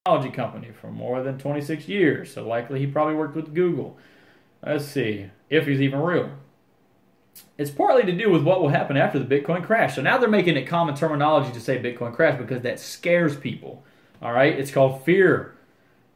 technology company for more than 26 years, so likely he probably worked with Google. Let's see if he's even real. It's partly to do with what will happen after the Bitcoin crash. So now they're making it common terminology to say Bitcoin crash because that scares people. All right, it's called fear.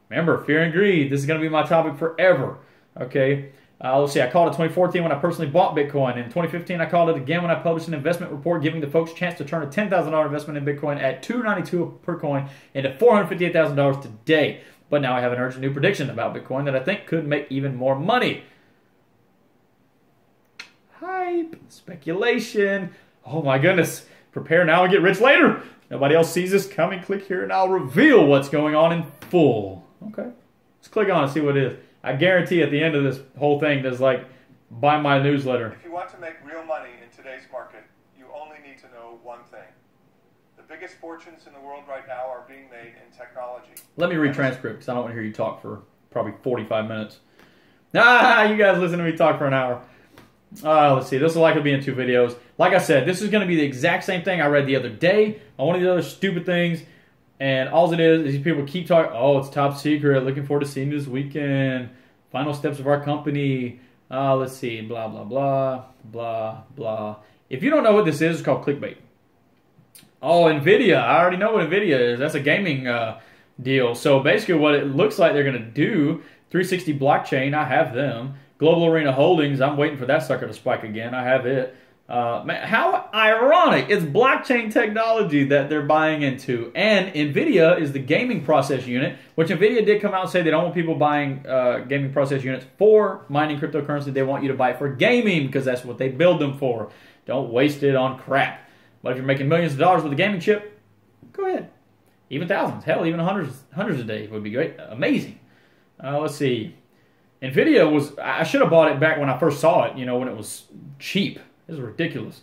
Remember, fear and greed. This is going to be my topic forever. Okay, let's see. I called it 2014 when I personally bought Bitcoin. In 2015, I called it again when I published an investment report giving the folks a chance to turn a $10,000 investment in Bitcoin at $292 per coin into $458,000 today. But now I have an urgent new prediction about Bitcoin that I think could make even more money. Hype, speculation. Oh my goodness. Prepare now and get rich later. Nobody else sees this coming. Click here and I'll reveal what's going on in full. Okay. Let's click on and see what it is. I guarantee at the end of this whole thing, there's like, buy my newsletter. If you want to make real money in today's market, you only need to know one thing. The biggest fortunes in the world right now are being made in technology. Let me read transcript because I don't want to hear you talk for probably 45 minutes. Ah, you guys listen to me talk for an hour. Let's see. This will likely be in 2 videos. Like I said, this is going to be the exact same thing I read the other day on one of the other stupid things. And all it is these people keep talking, oh, it's top secret. Looking forward to seeing you this weekend. Final steps of our company. Let's see. Blah, blah, blah. Blah, blah. If you don't know what this is, it's called clickbait. Oh, NVIDIA. I already know what NVIDIA is. That's a gaming deal. So basically what it looks like they're going to do, 360 blockchain, I have them. Global Arena Holdings, I'm waiting for that sucker to spike again. I have it. Man, how ironic. It's blockchain technology that they're buying into. And NVIDIA is the gaming process unit, which NVIDIA did come out and say they don't want people buying gaming process units for mining cryptocurrency. They want you to buy it for gaming because that's what they build them for. Don't waste it on crap. But if you're making millions of dollars with a gaming chip, go ahead. Even thousands. Hell, even hundreds a day would be great. Amazing. Let's see. NVIDIA was, I should have bought it back when I first saw it, you know, when it was cheap. This is ridiculous.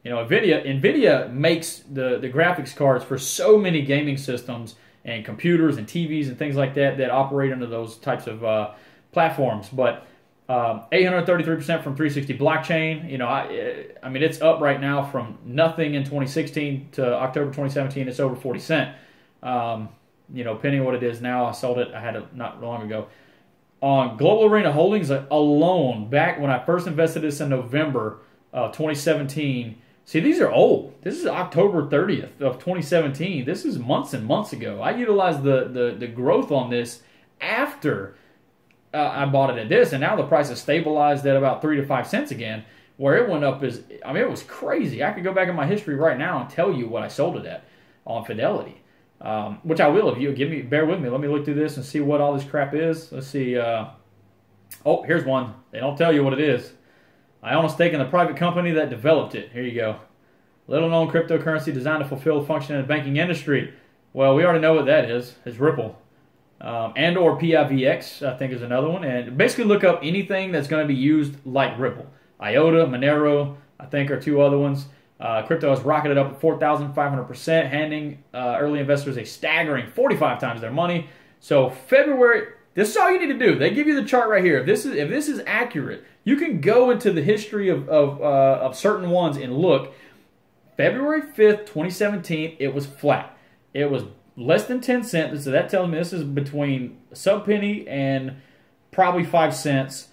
You know, NVIDIA makes the graphics cards for so many gaming systems and computers and TVs and things like that that operate under those types of platforms. But 833% from 360 blockchain. You know, I mean, it's up right now from nothing in 2016 to October 2017. It's over 40 cents. You know, depending on what it is now. I sold it. I had it not long ago. On Global Arena Holdings alone, back when I first invested this in November 2017, see, these are old. This is October 30th of 2017. This is months and months ago. I utilized the growth on this after I bought it at this, and now the price is stabilized at about 3 to 5 cents again, where it went up is, I mean, it was crazy. I could go back in my history right now and tell you what I sold it at on Fidelity. Which I will if you bear with me. Let me look through this and see what all this crap is. Let's see. Oh, here's one. They don't tell you what it is. I own a stake in the private company that developed it. Here you go. Little known cryptocurrency designed to fulfill a function in the banking industry. Well, we already know what that is. It's Ripple. And or PIVX, I think is another one. And basically look up anything that's going to be used like Ripple. IOTA, Monero, I think are 2 other ones. Crypto has rocketed up 4,500%, handing early investors a staggering 45 times their money. So February, this is all you need to do. They give you the chart right here. If this is accurate, you can go into the history of certain ones and look. February 5th, 2017, it was flat. It was less than 10 cents. So that tells me this is between a sub penny and probably 5 cents.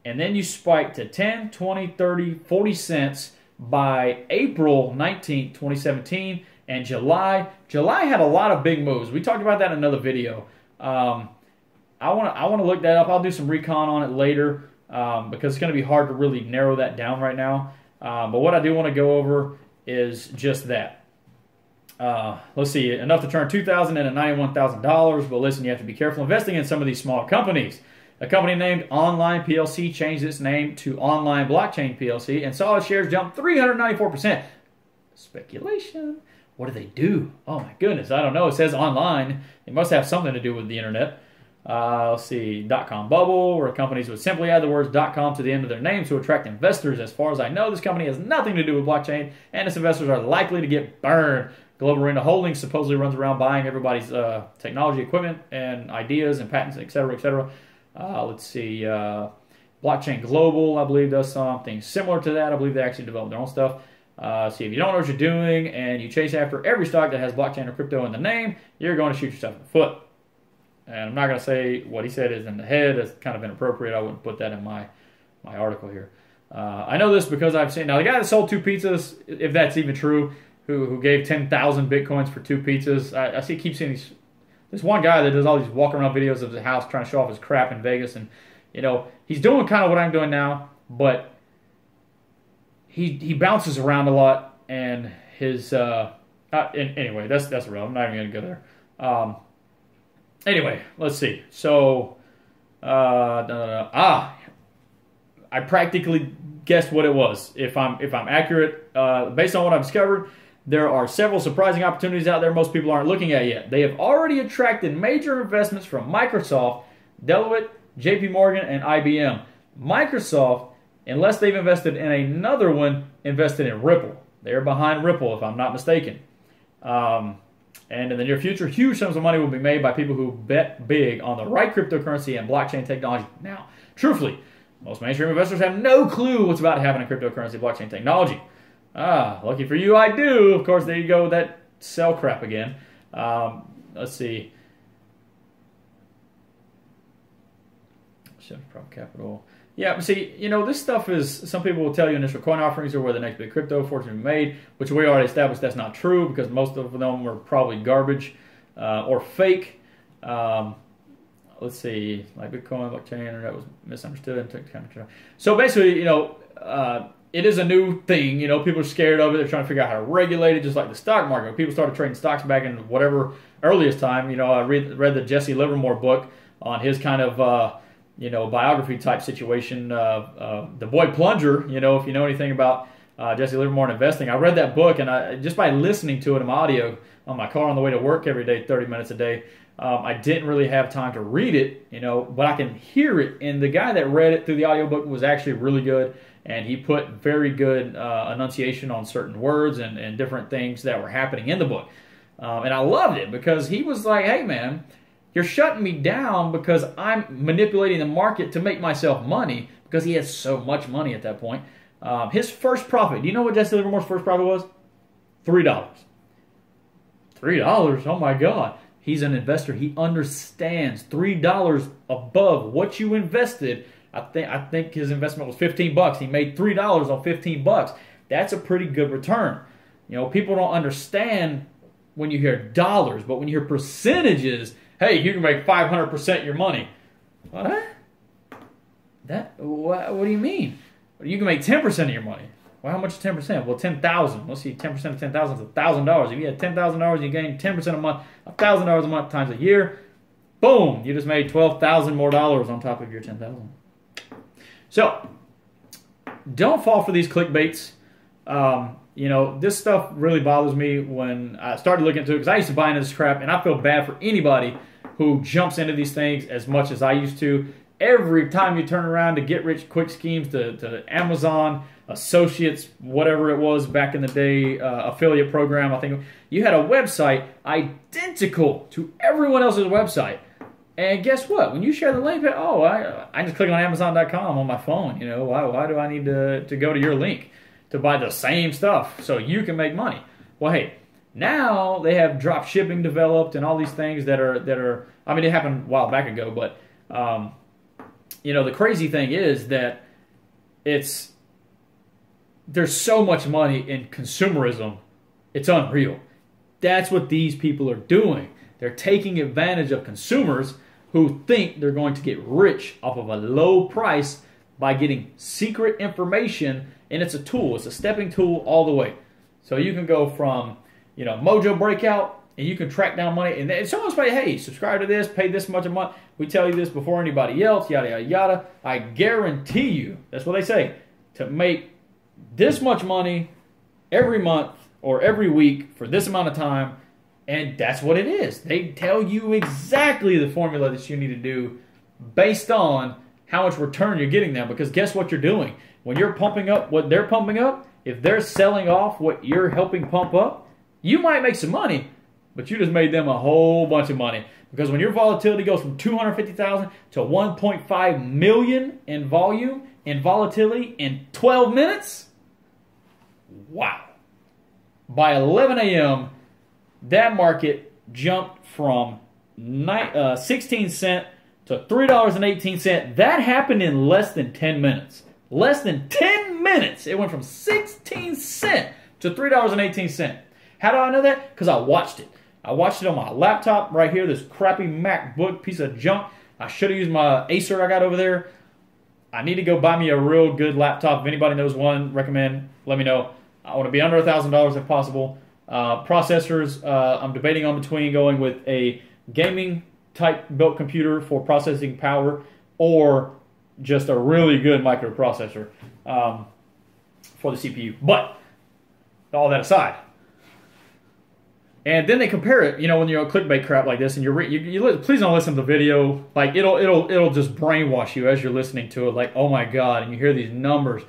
And then you spike to 10, 20, 30, 40 cents. By April 19th, 2017, and July had a lot of big moves. We talked about that in another video. I want to look that up. I'll do some recon on it later because it's going to be hard to really narrow that down right now. But what I do want to go over is just that. Let's see, enough to turn $2,000 into $91,000. But listen, you have to be careful investing in some of these small companies. A company named Online PLC changed its name to Online Blockchain PLC and saw its shares jump 394%. Speculation. What do they do? Oh my goodness, I don't know. It says online. It must have something to do with the internet. Let's see, .com bubble, where companies would simply add the words .com to the end of their names to attract investors. As far as I know, this company has nothing to do with blockchain, and its investors are likely to get burned. Global Arena Holdings supposedly runs around buying everybody's technology equipment and ideas and patents, etc., etc. Let's see, Blockchain Global, I believe, does something similar to that. I believe they actually develop their own stuff. See, if you don't know what you're doing and you chase after every stock that has blockchain or crypto in the name, you're going to shoot yourself in the foot. And I'm not going to say what he said is in the head. That's kind of inappropriate. I wouldn't put that in my article here. I know this because I've seen, now the guy that sold 2 pizzas, if that's even true, who gave 10,000 Bitcoins for 2 pizzas, I keep seeing these. There's one guy that does all these walk around videos of his house trying to show off his crap in Vegas, and he's doing kind of what I'm doing now, but he bounces around a lot, and his anyway, that's real. I'm not even gonna go there. Anyway, let's see. So I practically guessed what it was. If I'm accurate, based on what I've discovered, there are several surprising opportunities out there most people aren't looking at yet. They have already attracted major investments from Microsoft, Deloitte, JP Morgan, and IBM. Microsoft, unless they've invested in another one, invested in Ripple. They're behind Ripple, if I'm not mistaken. And in the near future, huge sums of money will be made by people who bet big on the right cryptocurrency and blockchain technology. Now, truthfully, most mainstream investors have no clue what's about to happen in cryptocurrency blockchain technology. Lucky for you, I do. Of course, there you go with that sell crap again. Let's see. Prop capital. Yeah, see, this stuff is, some people will tell you initial coin offerings are where the next big crypto fortune will be made, which we already established that's not true because most of them were probably garbage or fake. Let's see, like Bitcoin, blockchain, that was misunderstood. So basically, it is a new thing. People are scared of it. They're trying to figure out how to regulate it, just like the stock market. When people started trading stocks back in whatever earliest time, I read the Jesse Livermore book on his kind of, biography type situation. The Boy Plunger, if you know anything about Jesse Livermore and investing. I read that book, and just by listening to it in my audio on my car on the way to work every day, 30 minutes a day, I didn't really have time to read it, but I can hear it. And the guy that read it through the audiobook was actually really good. And he put very good enunciation on certain words and different things that were happening in the book. And I loved it because he was like, hey, man, you're shutting me down because I'm manipulating the market to make myself money, because he had so much money at that point. His first profit, do you know what Jesse Livermore's first profit was? $3. $3? Oh, my God. He's an investor. He understands $3 above what you invested. I think his investment was $15. He made $3 on $15. That's a pretty good return. People don't understand when you hear dollars, but when you hear percentages, hey, you can make 500% your money. What? What do you mean? You can make 10% of your money. Well, how much is 10%? Well, 10,000. Let's see, 10% of 10,000 is $1,000. If you had $10,000, you gain 10% a month, $1,000 a month times a year. Boom! You just made $12,000 more on top of your $10,000. So, don't fall for these clickbaits. This stuff really bothers me when I started looking into it, because I used to buy into this crap, and I feel bad for anybody who jumps into these things as much as I used to. Every time you turn around to get rich quick schemes, to Amazon, Associates, whatever it was back in the day, affiliate program, I think you had a website identical to everyone else's website. And guess what? When you share the link, I just click on Amazon.com on my phone. Why do I need to go to your link to buy the same stuff so you can make money? Well, hey, now they have drop shipping developed and all these things that are. I mean, it happened a while back ago, but the crazy thing is that there's so much money in consumerism, it's unreal. That's what these people are doing. They're taking advantage of consumers who think they're going to get rich off of a low price by getting secret information, and it's a tool. It's a stepping tool all the way. So you can go from, Mojo Breakout, and you can track down money, and it's almost like, hey, subscribe to this, pay this much a month. We tell you this before anybody else, yada, yada, yada. I guarantee you, that's what they say, to make this much money every month or every week for this amount of time. And that's what it is. They tell you exactly the formula that you need to do based on how much return you're getting now. Because guess what you're doing? When you're pumping up what they're pumping up, if they're selling off what you're helping pump up, you might make some money, but you just made them a whole bunch of money. Because when your volatility goes from 250,000 to 1.5 million in volume, in volatility in 12 minutes, wow. By 11 a.m., that market jumped from 16 cent to $3.18. That happened in less than 10 minutes. Less than 10 minutes. It went from 16 cent to $3.18. How do I know that? Because I watched it. I watched it on my laptop right here, this crappy MacBook piece of junk. I should have used my Acer I got over there. I need to go buy me a real good laptop. If anybody knows one, recommend, let me know. I want to be under $1,000 if possible. Processors, I'm debating on between going with a gaming type built computer for processing power or just a really good microprocessor for the CPU. But all that aside, and then they compare it. You know, when you're on clickbait crap like this, and please don't listen to the video. Like it'll just brainwash you as you're listening to it. Like, oh my god, and you hear these numbers.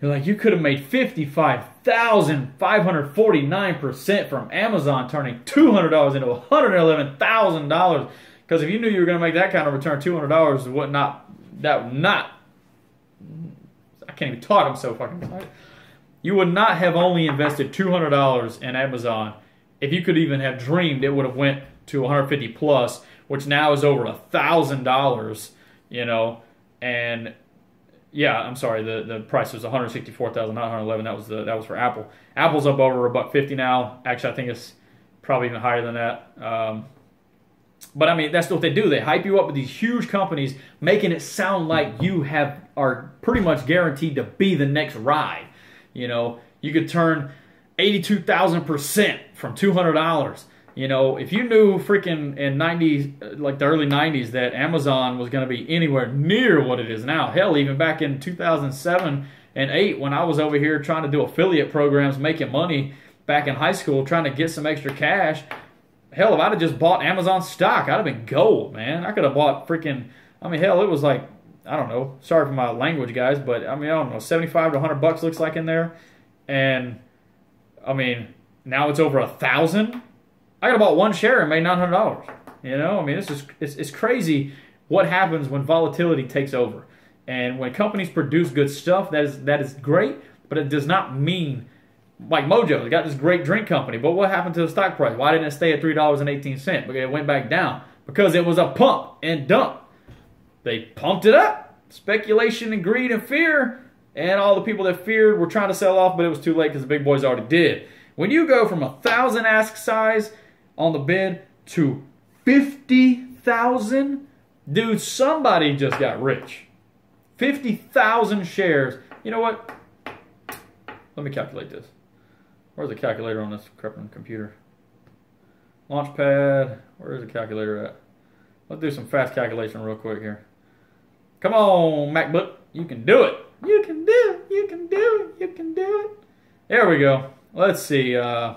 You're like, you could have made 55,549% from Amazon, turning $200 into $111,000. Because if you knew you were going to make that kind of return, $200 would not. I can't even talk. I'm so fucking excited. You would not have only invested $200 in Amazon. If you could even have dreamed, it would have went to $150 plus, which now is over $1,000. You know, and yeah, I'm sorry, the price was $164,000, not $111,000. That was for Apple. Apple's up over $150 now. Actually, I think it's probably even higher than that. But I mean, that's what they do. They hype you up with these huge companies, making it sound like you are pretty much guaranteed to be the next ride. You know, you could turn 82,000% from $200. You know, if you knew freaking in the early 90s that Amazon was going to be anywhere near what it is now, hell, even back in 2007 and 8 when I was over here trying to do affiliate programs, making money back in high school, trying to get some extra cash, hell, if I'd have just bought Amazon stock, I'd have been gold, man. I could have bought freaking, I mean, hell, it was like, I don't know, sorry for my language, guys, but I mean, I don't know, 75 to 100 bucks looks like in there. And, I mean, now it's over 1,000. I could have bought one share and made $900. You know, I mean, it's crazy what happens when volatility takes over. And when companies produce good stuff, that is great, but it does not mean, like Mojo, they got this great drink company, but what happened to the stock price? Why didn't it stay at $3.18? Because it went back down. Because it was a pump and dump. They pumped it up. Speculation and greed and fear, and all the people that feared were trying to sell off, but it was too late because the big boys already did. When you go from 1,000 ask size on the bid to 50,000, dude, somebody just got rich. 50,000 shares. You know what? Let me calculate this. Where's the calculator on this crapping computer? Launchpad. Where's the calculator at? Let's do some fast calculation real quick here. Come on, MacBook. You can do it. You can do it. You can do it. You can do it. There we go. Let's see. Guys,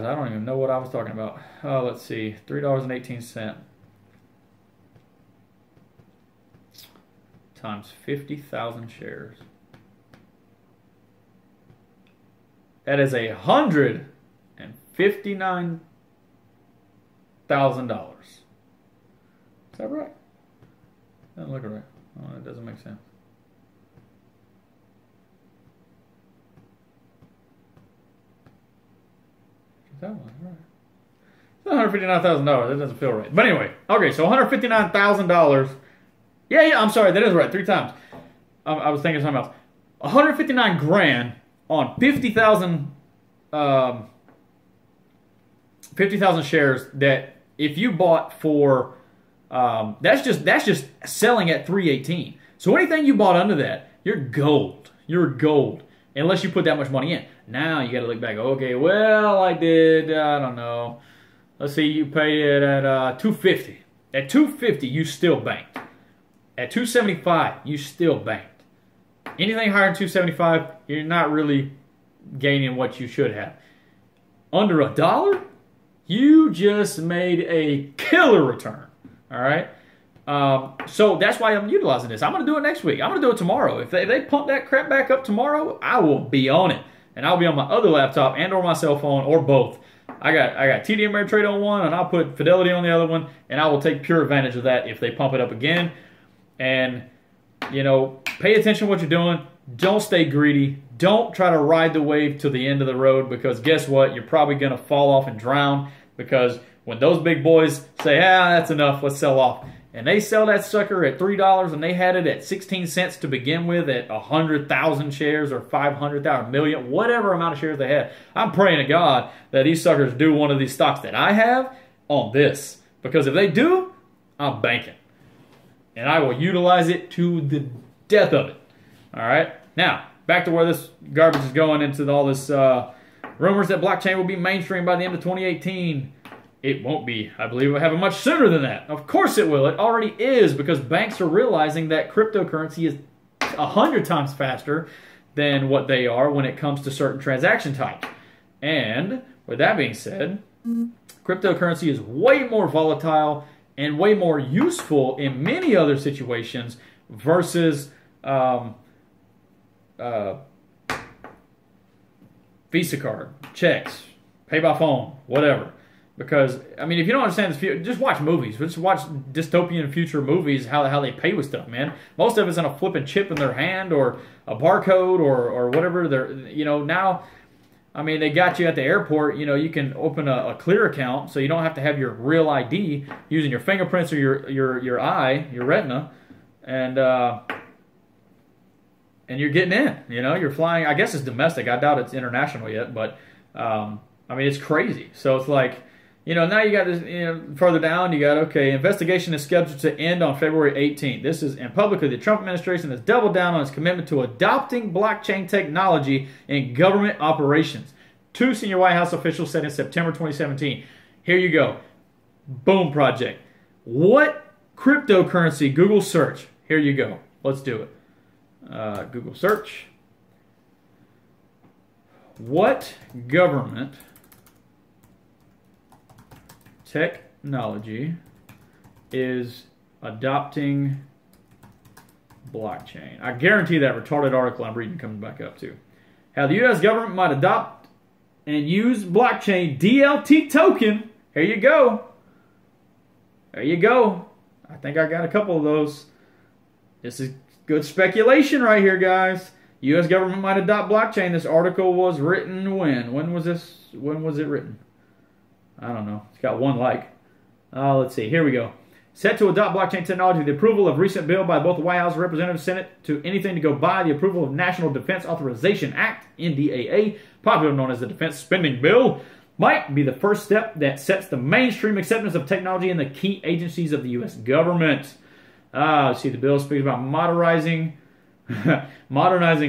I don't even know what I was talking about. Let's see. $3.18 times 50,000 shares. That is $159,000. Is that right? Doesn't look right. Oh, it doesn't make sense. That one, right? $159,000. That doesn't feel right. But anyway, okay, so $159,000. Yeah, I'm sorry, that is right. 3 times. I was thinking something else. 159 grand on 50,000 shares that if you bought for that's just selling at 318. So anything you bought under that, you're gold. You're gold. Unless you put that much money in. Now you got to look back. Okay, well, I did, I don't know. Let's see, you paid it at $250. At $250, you still banked. At $275, you still banked. Anything higher than $275, you're not really gaining what you should have. Under $1, you just made a killer return. All right? So that's why I'm utilizing this. I'm going to do it next week. I'm going to do it tomorrow. If they pump that crap back up tomorrow, I will be on it. And I'll be on my other laptop and or my cell phone or both. I got TD Ameritrade on one, and I'll put Fidelity on the other one, and I will take pure advantage of that if they pump it up again. And, you know, pay attention to what you're doing. Don't stay greedy. Don't try to ride the wave to the end of the road, because guess what? You're probably going to fall off and drown, because When those big boys say, that's enough, let's sell off. And they sell that sucker at $3, and they had it at 16 cents to begin with at 100,000 shares or 500,000, million, whatever amount of shares they had. I'm praying to God that these suckers do one of these stocks that I have on this. Because if they do, I'm banking. And I will utilize it to the death of it. All right? Now, back to where this garbage is going into all this rumors that blockchain will be mainstream by the end of 2018. It won't be. I believe it will happen much sooner than that. Of course it will. It already is, because banks are realizing that cryptocurrency is 100 times faster than what they are when it comes to certain transaction types. And with that being said, cryptocurrency is way more volatile and way more useful in many other situations versus Visa card, checks, pay by phone, whatever. Because, I mean, if you don't understand this, just watch movies. Just watch dystopian future movies, how they pay with stuff, man. Most of it's on a flipping chip in their hand or a barcode or whatever. Now, I mean, they got you at the airport. You can open a clear account, so you don't have to have your real ID using your fingerprints or your eye, your retina, and you're getting in. You're flying. I guess it's domestic. I doubt it's international yet, but I mean, it's crazy. So it's like, now you got this, further down, you got, okay, investigation is scheduled to end on February 18th. This is, and publicly, the Trump administration has doubled down on its commitment to adopting blockchain technology in government operations. 2 senior White House officials said in September 2017. Here you go. Boom project. What cryptocurrency? Google search. Here you go. Let's do it. Google search. What government technology is adopting blockchain? I guarantee that retarded article I'm reading comes back up too. How the U.S. government might adopt and use blockchain DLT token. Here you go. There you go. I think I got a couple of those. This is good speculation right here, guys. U.S. government might adopt blockchain. This article was written when? When was it written? I don't know. It's got one like. Let's see. Here we go. Set to adopt blockchain technology. The approval of recent bill by both the White House and Representative Senate to anything to go by the approval of National Defense Authorization Act, NDAA, popularly known as the Defense Spending Bill, might be the first step that sets the mainstream acceptance of technology in the key agencies of the U.S. government. See, the bill speaks about modernizing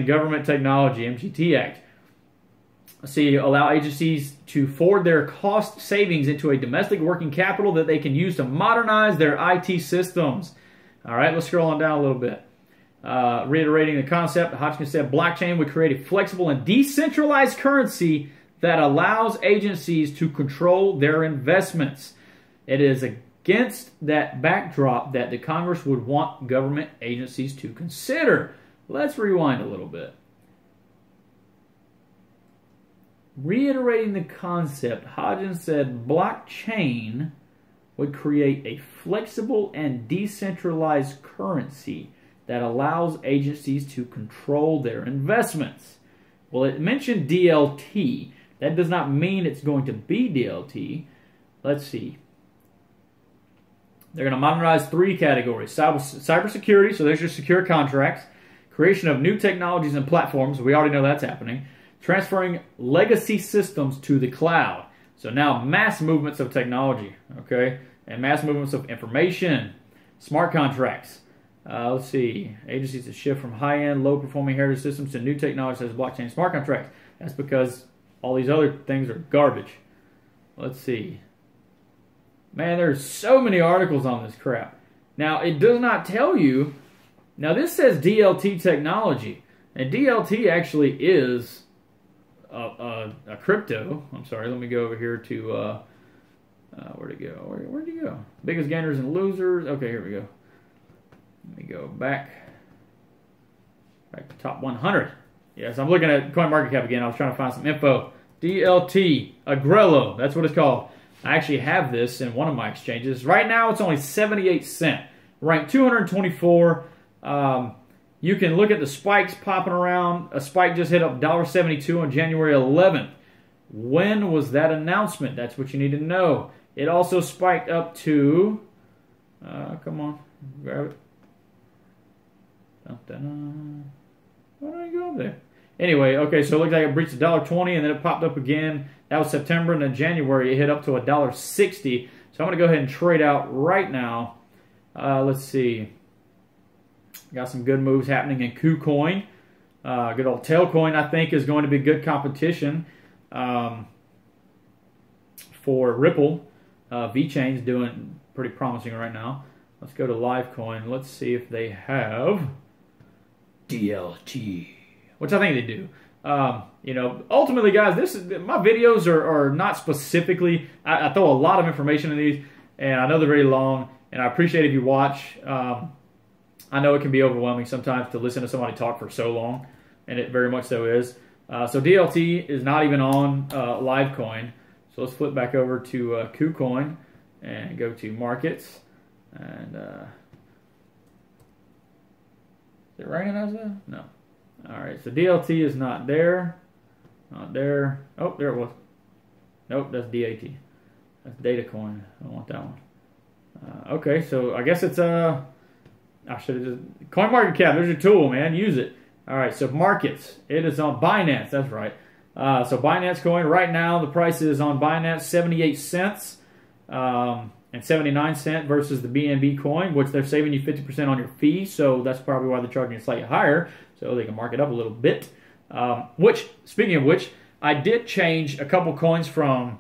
government technology, MGT Act. See, allow agencies to forward their cost savings into a domestic working capital that they can use to modernize their IT systems. All right, let's scroll on down a little bit. Reiterating the concept, Hodgkin said blockchain would create a flexible and decentralized currency that allows agencies to control their investments. It is against that backdrop that the Congress would want government agencies to consider. Let's rewind a little bit. Reiterating the concept, Hodgkin said blockchain would create a flexible and decentralized currency that allows agencies to control their investments. Well, it mentioned DLT. That does not mean it's going to be DLT. Let's see. They're going to modernize 3 categories. Cybersecurity, so there's your secure contracts. Creation of new technologies and platforms. We already know that's happening. Transferring legacy systems to the cloud. So now mass movements of technology, okay? And mass movements of information. Smart contracts. Let's see. Agencies to shift from high-end, low-performing heritage systems to new technologies such as blockchain smart contracts. That's because all these other things are garbage. Let's see. Man, there's so many articles on this crap. Now, it does not tell you. Now, this says DLT technology. And DLT actually is a crypto. I'm sorry, let me go over here to, where'd it go? Where'd you go? Biggest gainers and losers. Okay, here we go. Let me go back to top 100. Yes, I'm looking at CoinMarketCap again. I was trying to find some info. DLT, Agrello, that's what it's called. I actually have this in one of my exchanges. Right now, it's only 78 cents. Ranked 224. You can look at the spikes popping around. A spike just hit up $1.72 on January 11th. When was that announcement? That's what you need to know. It also spiked up to, come on, grab it. Why don't I go up there? Anyway, okay, so it looked like it breached $1.20 and then it popped up again. That was September, and then January it hit up to $1.60. So I'm going to go ahead and trade out right now. Let's see. Got some good moves happening in KuCoin. Good old Tailcoin, I think, is going to be good competition for Ripple. VeChain's doing pretty promising right now. Let's go to Livecoin. Let's see if they have DLT, which I think they do. You know, ultimately, guys, my videos are not specifically. I throw a lot of information in these, and I know they're very long, and I appreciate if you watch. I know it can be overwhelming sometimes to listen to somebody talk for so long, and it very much so is. So DLT is not even on Livecoin. So let's flip back over to KuCoin and go to markets. And is it raining as well? No. All right, so DLT is not there. Not there. Oh, there it was. Nope, that's DAT. That's DataCoin. I don't want that one. Okay, so I guess it's I should have just CoinMarketCap. There's your tool, man. Use it. All right, so markets. It is on Binance. That's right. So Binance Coin right now, the price is on Binance 78 cents and 79 cents versus the BNB coin, which they're saving you 50% on your fee. So that's probably why they're charging it slightly higher, so they can mark it up a little bit. Which, speaking of which, I did change a couple coins from,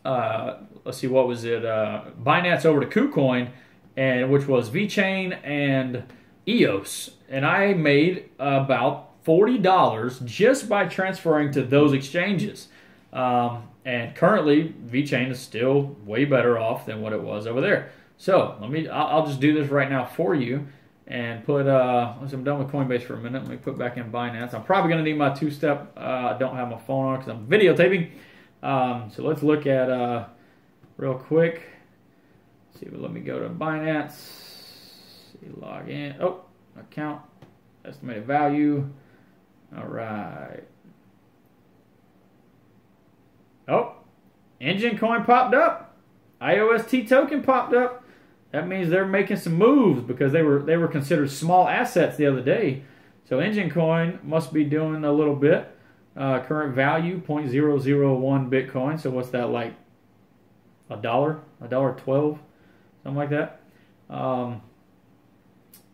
let's see, what was it? Binance over to KuCoin, and which was VeChain and EOS, and I made about $40 just by transferring to those exchanges. And currently, VeChain is still way better off than what it was over there. So I'll just do this right now for you, and put. Once I'm done with Coinbase for a minute, let me put back in Binance. I'm probably going to need my two-step. I don't have my phone on because I'm videotaping. So let's look at real quick. Let's see, let me go to Binance. See, log in. Oh, account, estimated value. All right. Oh, Engine Coin popped up. IOST token popped up. That means they're making some moves because they were considered small assets the other day. So Engine Coin must be doing a little bit. Current value 0.001 Bitcoin. So what's that, like $1.12, something like that.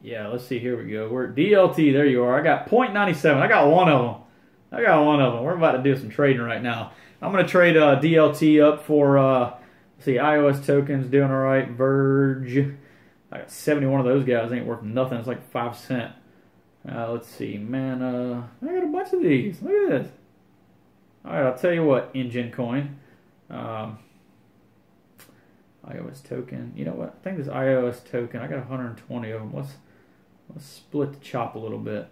Yeah, let's see. Here we go. We're at DLT. There you are. I got 0.97. I got one of them. We're about to do some trading right now. I'm going to trade DLT up for, let's see, iOS tokens doing all right. Verge. I got 71 of those guys. Ain't worth nothing. It's like 5 cents. Let's see. Man, I got a bunch of these. Look at this. All right, I'll tell you what, Engine Coin. iOS token. You know what? I think this iOS token, I got 120 of them. Let's split the chop a little bit.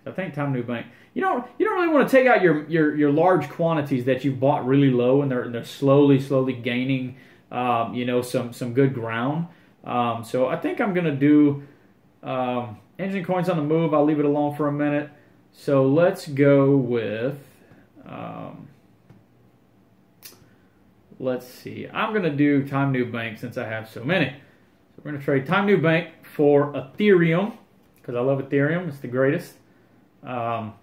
I think Time New Bank. You don't really want to take out your large quantities that you bought really low, and they're slowly gaining some good ground. So I think I'm gonna do Engine Coin's on the move. I'll leave it alone for a minute. So let's go with let's see. I'm gonna do Time New Bank since I have so many. So we're gonna trade Time New Bank for Ethereum because I love Ethereum. It's the greatest. And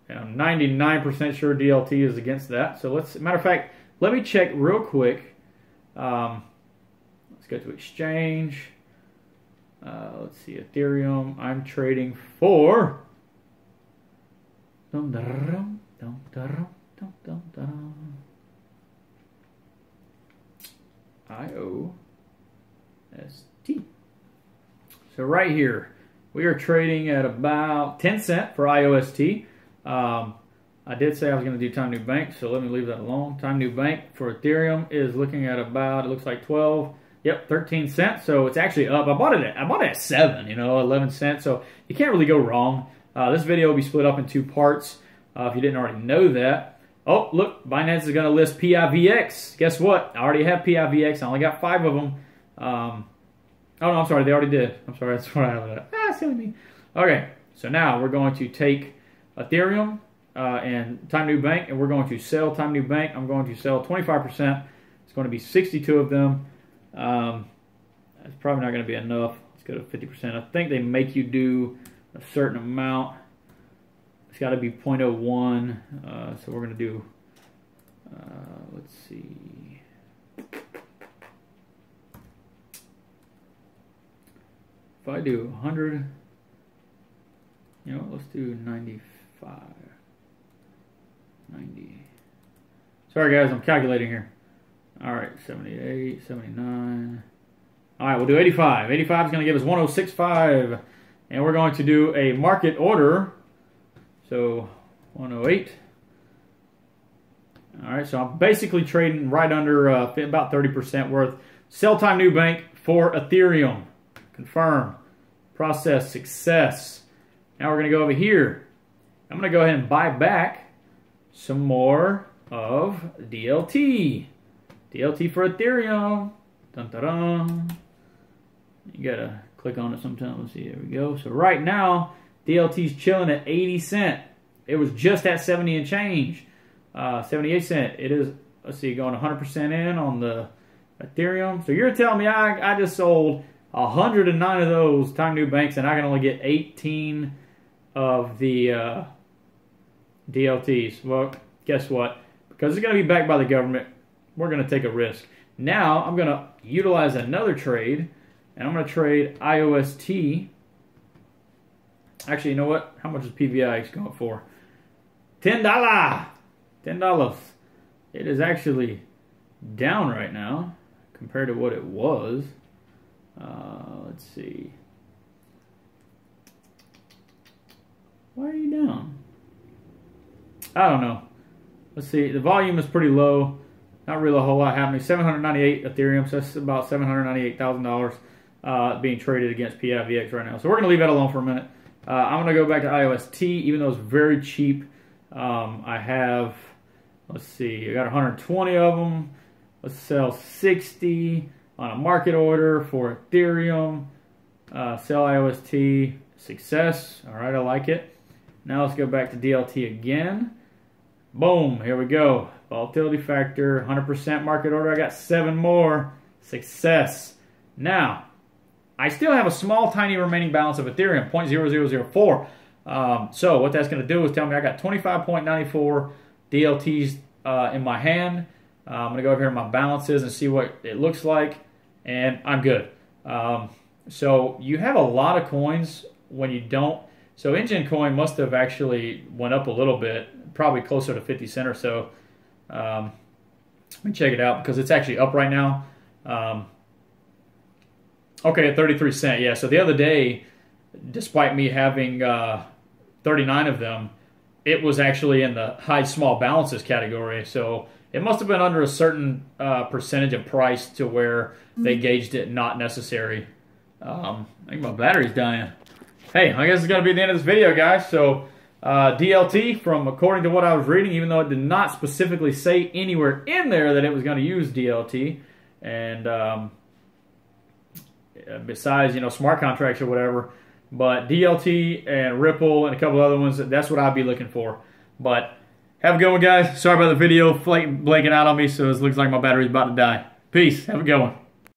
I'm 99% sure DLT is against that. So matter of fact, let me check real quick. Let's go to exchange. Let's see, Ethereum. I'm trading for IOST. So right here, we are trading at about 10 cents for IOST. I did say I was going to do Time New Bank, so let me leave that alone. Time New Bank for Ethereum is looking at about, it looks like 13 cents. So it's actually up. I bought it at 7, 11 cents. So you can't really go wrong. This video will be split up in 2 parts if you didn't already know that. Oh, look, Binance is going to list PIVX. Guess what? I already have PIVX. I only got 5 of them. Oh, no, I'm sorry. They already did. I'm sorry. That's what I have. Silly me. Okay, so now we're going to take Ethereum and Time New Bank, and we're going to sell Time New Bank. I'm going to sell 25%. It's going to be 62 of them. That's probably not going to be enough. Let's go to 50%. I think they make you do a certain amount. It's got to be 0.01. So we're going to do, let's see. If I do 100, you know, let's do 95. 90. Sorry guys, I'm calculating here. All right, 78, 79. All right, we'll do 85. 85 is going to give us 1065. And we're going to do a market order. So 108. All right, so I'm basically trading right under about 30% worth. Sell time new bank for Ethereum. Confirm. Process success. Now we're going to go over here. I'm going to go ahead and buy back some more of DLT. DLT for Ethereum. Dun, dun, dun. You got to click on it sometime. Let's see. There we go. So right now, DLT's chilling at 80 cents. It was just at 70 and change. 78 cents. It is, let's see, going 100% in on the Ethereum. So you're telling me I just sold 109 of those time new banks and I can only get 18 of the DLTs. Well, guess what? Because it's going to be backed by the government, we're going to take a risk. Now I'm going to utilize another trade, and I'm going to trade IOST. Actually, you know what? How much is PVIX going for? $10. $10. It is actually down right now compared to what it was. Let's see. Why are you down? I don't know. Let's see. The volume is pretty low. Not really a whole lot happening. 798 Ethereum, so that's about $798,000 being traded against PIVX right now. So we're going to leave that alone for a minute. I'm going to go back to IOST, even though it's very cheap. I have, let's see, I got 120 of them. Let's sell 60 on a market order for Ethereum. Sell IOST. Success. All right, I like it. Now let's go back to DLT again. Boom, here we go. Volatility factor, 100% market order. I got 7 more. Success. Now, I still have a small, tiny remaining balance of Ethereum, 0.0004. So what that's going to do is tell me I got 25.94 DLTs in my hand. I'm going to go over here in my balances and see what it looks like, and I'm good. So you have a lot of coins when you don't. So Engine Coin must have actually went up a little bit, probably closer to 50 cents or so. Let me check it out because it's actually up right now. Okay, at 33 cents. Yeah, so the other day, despite me having 39 of them, it was actually in the high small balances category. So it must have been under a certain percentage of price to where they gauged it not necessary. I think my battery's dying. Hey, I guess it's going to be the end of this video, guys. So DLT, from according to what I was reading, even though it did not specifically say anywhere in there that it was going to use DLT, and besides, you know, smart contracts or whatever, but DLT and Ripple and a couple other ones, that's what I'd be looking for. But have a good one, guys. Sorry about the video blanking out on me, so it looks like my battery's about to die. Peace. Have a good one.